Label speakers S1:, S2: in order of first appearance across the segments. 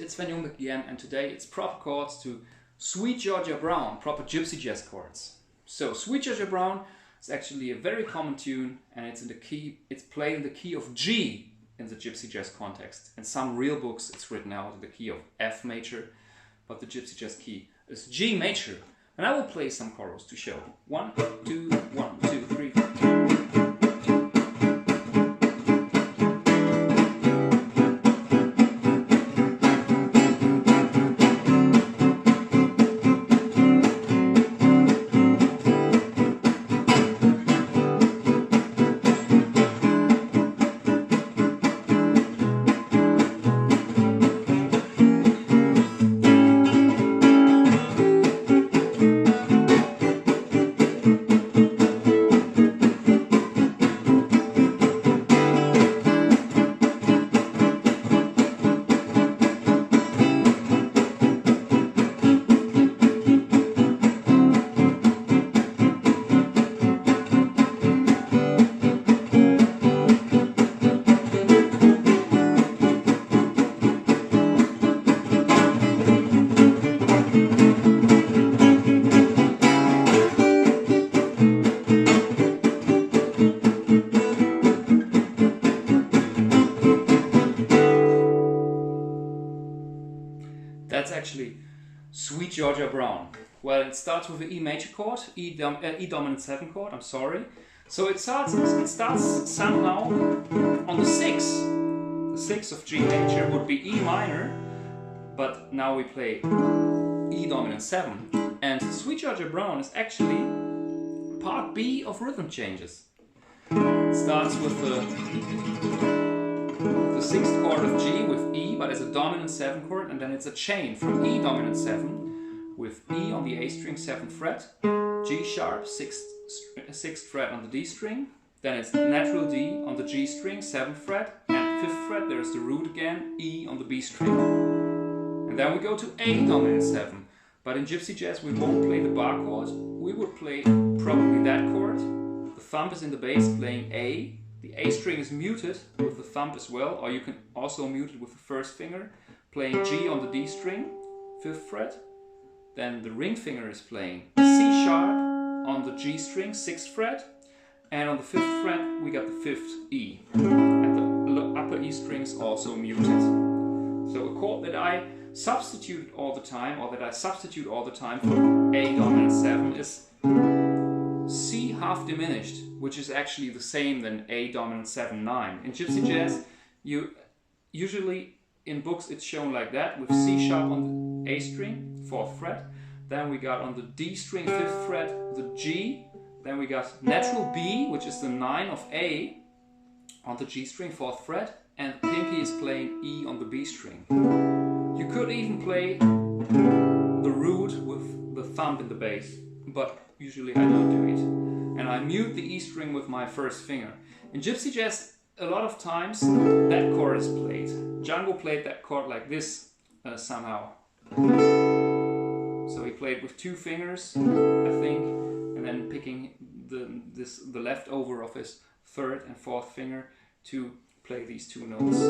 S1: it's Sven Jungbeck again, and today it's proper chords to Sweet Georgia Brown, proper gypsy jazz chords. So Sweet Georgia Brown is actually a very common tune, and it's in the key, it's played in the key of G in the gypsy jazz context. In some real books it's written out in the key of F major, but the gypsy jazz key is G major. And I will play some chords to show. 1, 2, 1, 2, 3, 4. That's actually Sweet Georgia Brown. Well, it starts with the E major chord, E dominant 7 chord, I'm sorry. So it starts somehow on the 6. The 6 of G major would be E minor, but now we play E dominant 7. And Sweet Georgia Brown is actually part B of rhythm changes. It starts with the 6th chord of G with E, but it's a dominant 7 chord, and then it's a chain from E dominant 7 with E on the A string 7th fret, G sharp 6th fret on the D string, then it's natural D on the G string 7th fret, and 5th fret there's the root again, E on the B string. And then we go to A dominant 7, but in gypsy jazz we won't play the bar chord, we would play probably that chord. The thumb is in the bass playing A. The A string is muted with the thumb as well, or you can also mute it with the first finger, playing G on the D string, 5th fret. Then the ring finger is playing C sharp on the G string, 6th fret. And on the 5th fret we got the 5th E. And the upper E string is also muted. So a chord that I substitute all the time, or that I substitute all the time for A dominant 7 is C half diminished, which is actually the same than A dominant 7/9. In gypsy jazz, you usually in books it's shown like that, with C sharp on the A string, 4th fret. Then we got on the D string, 5th fret, the G. Then we got natural B, which is the 9 of A, on the G string, 4th fret. And pinky is playing E on the B string. You could even play the root with the thumb in the bass, but usually I don't do it. And I mute the E string with my first finger. In gypsy jazz, a lot of times that chord is played. Django played that chord like this somehow. So he played with 2 fingers, I think, and then picking the leftover of his 3rd and 4th finger to play these 2 notes.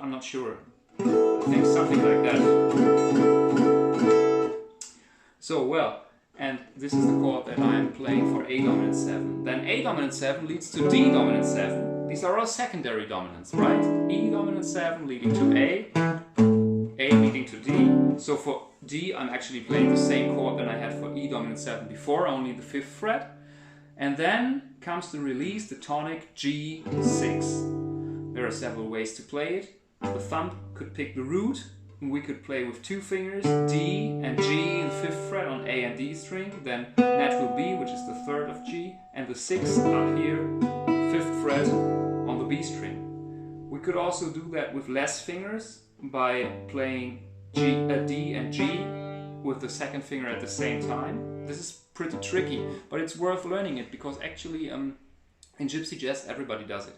S1: I'm not sure. I think something like that. So, well, and this is the chord that I'm playing for A dominant 7. Then A dominant 7 leads to D dominant 7. These are all secondary dominants, right? E dominant 7 leading to A leading to D. So for D I'm actually playing the same chord that I had for E dominant 7 before, only the 5th fret. And then comes the release, the tonic G6. There are several ways to play it. The thumb could pick the root. We could play with 2 fingers, D and G in the 5th fret on A and D string, then natural B, which is the 3rd of G, and the 6th up here, 5th fret on the B string. We could also do that with less fingers by playing D and G with the 2nd finger at the same time. This is pretty tricky, but it's worth learning it, because actually in gypsy jazz everybody does it.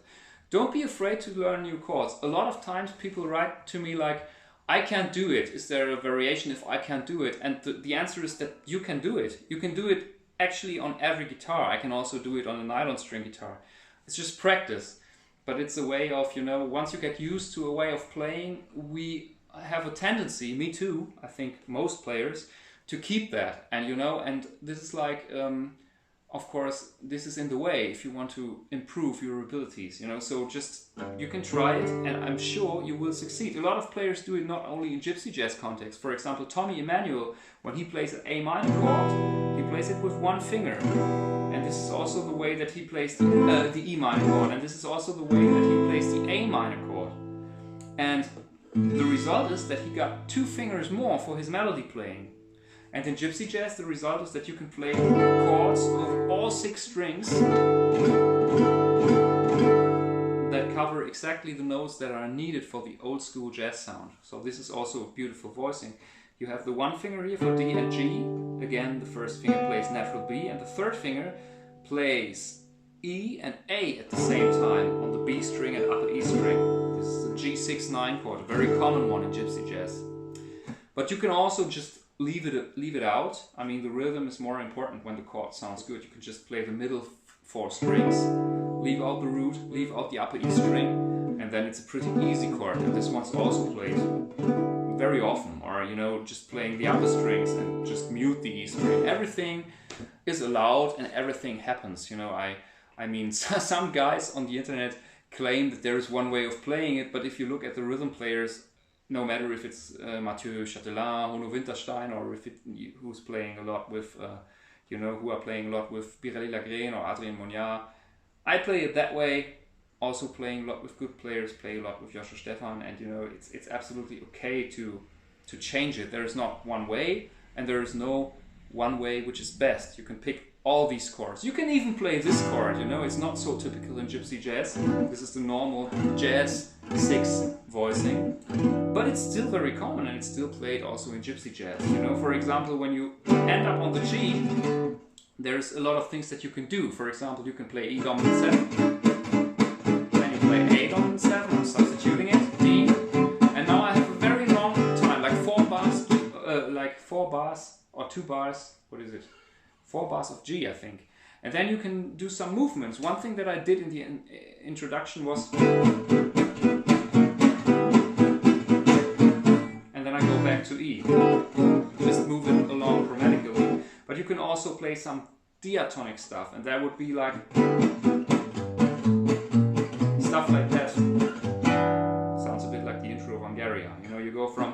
S1: Don't be afraid to learn new chords. A lot of times people write to me like, I can't do it. Is there a variation if I can't do it? And the answer is that you can do it. You can do it actually on every guitar. I can also do it on a nylon string guitar. It's just practice. But it's a way of, you know, once you get used to a way of playing, we have a tendency, me too, I think most players, to keep that. And you know, and this is like, of course, this is in the way if you want to improve your abilities, you know, so just, you can try it and I'm sure you will succeed. A lot of players do it not only in gypsy jazz context. For example, Tommy Emmanuel, when he plays an A minor chord, he plays it with one finger. And this is also the way that he plays the E minor chord. And this is also the way that he plays the A minor chord. And the result is that he got 2 fingers more for his melody playing. And in gypsy jazz, the result is that you can play chords of all 6 strings that cover exactly the notes that are needed for the old school jazz sound. So this is also beautiful voicing. You have the 1 finger here for D and G. Again, the first finger plays natural B, and the 3rd finger plays E and A at the same time on the B string and upper E string. This is a G6-9 chord, a very common one in gypsy jazz. But you can also just leave it out. I mean, the rhythm is more important when the chord sounds good. You can just play the middle 4 strings, leave out the root, leave out the upper E string, and then it's a pretty easy chord. And this one's also played very often, or you know, just playing the upper strings and just mute the E string. Everything is allowed and everything happens. You know, I mean, some guys on the internet claim that there is one way of playing it, but if you look at the rhythm players, no matter if it's Mathieu Chatelain, Hono Winterstein, or if who's playing a lot with, you know, who are playing a lot with Pirelli Lagrène or Adrien Monniard. I play it that way, also playing a lot with good players, play a lot with Joshua Stefan, and you know, it's absolutely okay to change it. There is not one way, and there is no one way which is best. You can pick all these chords. You can even play this chord, you know, it's not so typical in gypsy jazz. This is the normal jazz 6 voicing, but it's still very common and it's still played also in gypsy jazz. You know, for example, when you end up on the G, there's a lot of things that you can do. For example, you can play E dominant 7, then you play A dominant 7, I'm substituting it, D, and now I have a very long time, like 4 bars or 2 bars, what is it? 4 bars of G, I think. And then you can do some movements. One thing that I did in the introduction was, and then I go back to E. Just move it along chromatically. But you can also play some diatonic stuff, and that would be like stuff like that. Sounds a bit like the intro of Hungaria. You know, you go from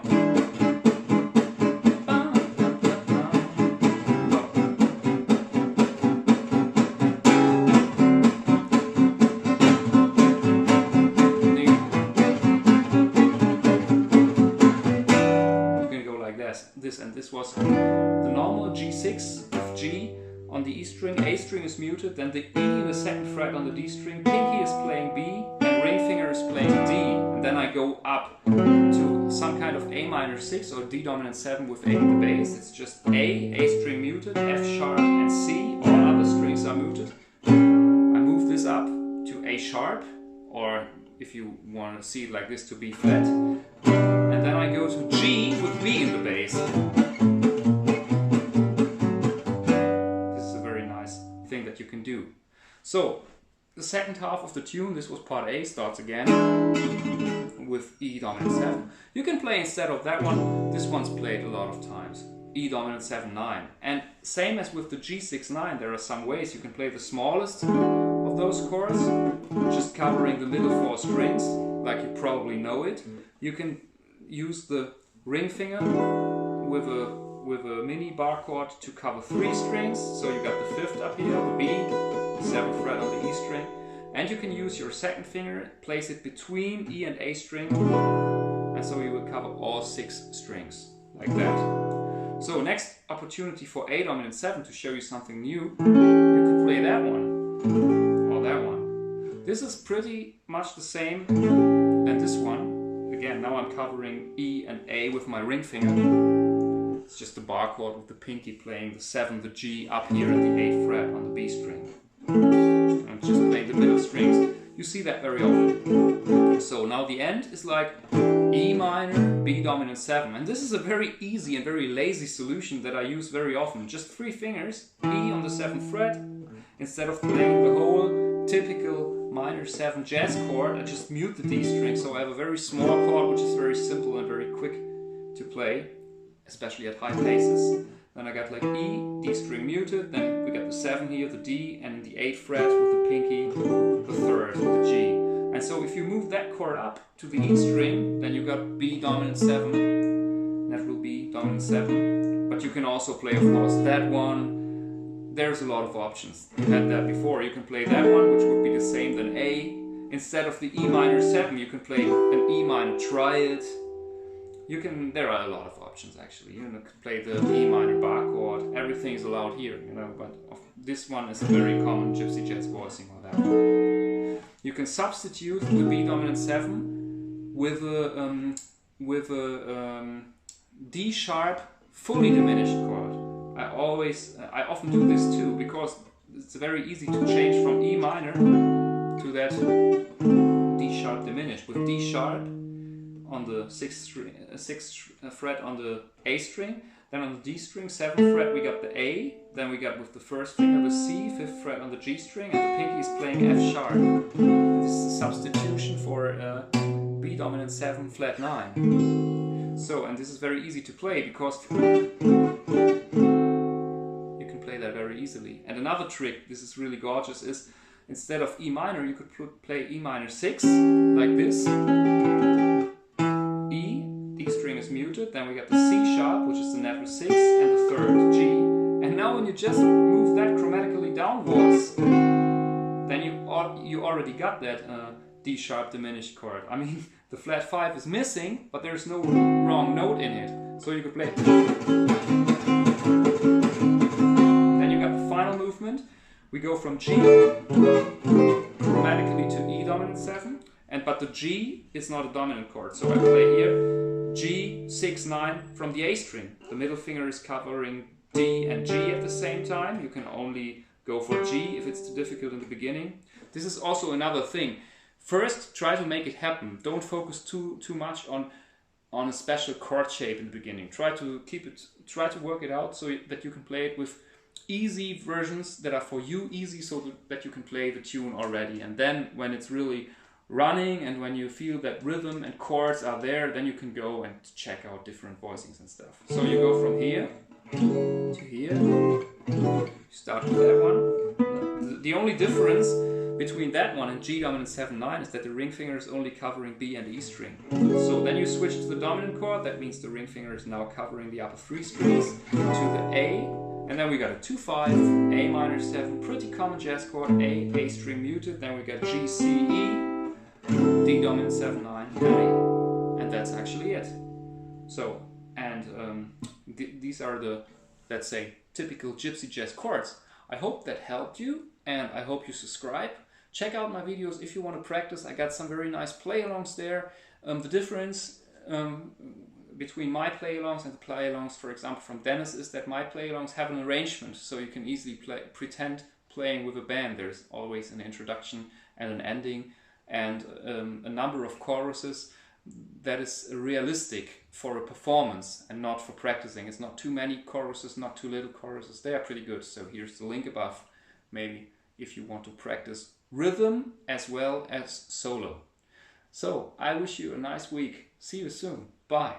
S1: this, and this was the normal G6 with G on the E string, A string is muted, then the E in the 2nd fret on the D string, pinky is playing B, and ring finger is playing D, and then I go up to some kind of A minor 6 or D dominant 7 with A in the bass. It's just A string muted, F sharp and C, all other strings are muted. I move this up to A sharp, or if you want to see it like this, to B flat. And then I go to G with B in the bass. This is a very nice thing that you can do. So, the second half of the tune, this was part A, starts again with E dominant 7. You can play instead of that one, this one's played a lot of times. E dominant 7-9. And same as with the G6-9, there are some ways you can play the smallest of those chords, just covering the middle 4 strings, like you probably know it. You can use the ring finger with a mini bar chord to cover 3 strings, so you got the 5th up here, the B, the 7th fret on the E string, and you can use your 2nd finger, place it between E and A string, and so you will cover all 6 strings, like that. So next opportunity for A dominant 7 to show you something new, you could play that one, or that one. This is pretty much the same than this one. Again, now I'm covering E and A with my ring finger. It's just the bar chord with the pinky playing the 7, the G up here at the 8th fret on the B string. I'm just playing the middle strings. You see that very often. So now the end is like E minor, B dominant 7. And this is a very easy and very lazy solution that I use very often. Just 3 fingers, E on the 7th fret, instead of playing the whole typical minor 7 jazz chord, I just mute the D string, so I have a very small chord which is very simple and very quick to play, especially at high paces. Then I got like E, D string muted, then we got the 7 here, the D, and the 8th fret with the pinky, the 3rd with the G. And so if you move that chord up to the E string, then you got B dominant 7, that will be dominant 7. But you can also play, of course, that one. There's a lot of options. You had that before. You can play that one, which would be the same than A. Instead of the E minor 7, you can play an E minor triad. You can. There are a lot of options actually. You can play the E minor bar chord. Everything is allowed here, you know. But this one is a very common gypsy jazz voicing or that one. You can substitute the B dominant 7 with a D sharp fully diminished chord. I often do this too, because it's very easy to change from E minor to that D sharp diminished. With D sharp on the 6th fret on the A string, then on the D string, 7th fret we got the A, then we got with the 1st finger the C, 5th fret on the G string, and the pinky is playing F sharp. And this is a substitution for B dominant 7 flat 9. So, and this is very easy to play because that very easily. And another trick, this is really gorgeous, is instead of E minor you could play E minor 6 like this. E, D string is muted, then we got the C sharp, which is the natural 6, and the 3rd G. And now when you just move that chromatically downwards, then you already got that D sharp diminished chord. I mean, the flat 5 is missing, but there's no wrong note in it. So you could play. Final movement, we go from G chromatically to E dominant 7, but the G is not a dominant chord, so I play here G, 6, 9 from the A string. The middle finger is covering D and G at the same time. You can only go for G if it's too difficult in the beginning. This is also another thing. First, try to make it happen. Don't focus too much on a special chord shape in the beginning. Try to work it out so that you can play it with easy versions that are for you easy, so that you can play the tune already. And then when it's really running and when you feel that rhythm and chords are there, then you can go and check out different voicings and stuff. So you go from here to here, you start with that one. The only difference between that one and G dominant 7, 9 is that the ring finger is only covering B and E string. So then you switch to the dominant chord, that means the ring finger is now covering the upper 3 strings to the A. And then we got a 2-5, A minor 7, pretty common jazz chord, A string muted, then we got G, C, E, D dominant 7, 9, and A. And that's actually it. So, and these are the, let's say, typical gypsy jazz chords. I hope that helped you, and I hope you subscribe. Check out my videos if you want to practice. I got some very nice play-alongs there. The difference between my play-alongs and the play-alongs, for example, from Dennis, is that my play-alongs have an arrangement, so you can easily pretend playing with a band. There's always an introduction and an ending, and a number of choruses that is realistic for a performance and not for practicing. It's not too many choruses, not too little choruses. They are pretty good. So here's the link above, maybe if you want to practice rhythm as well as solo. So I wish you a nice week. See you soon. Bye.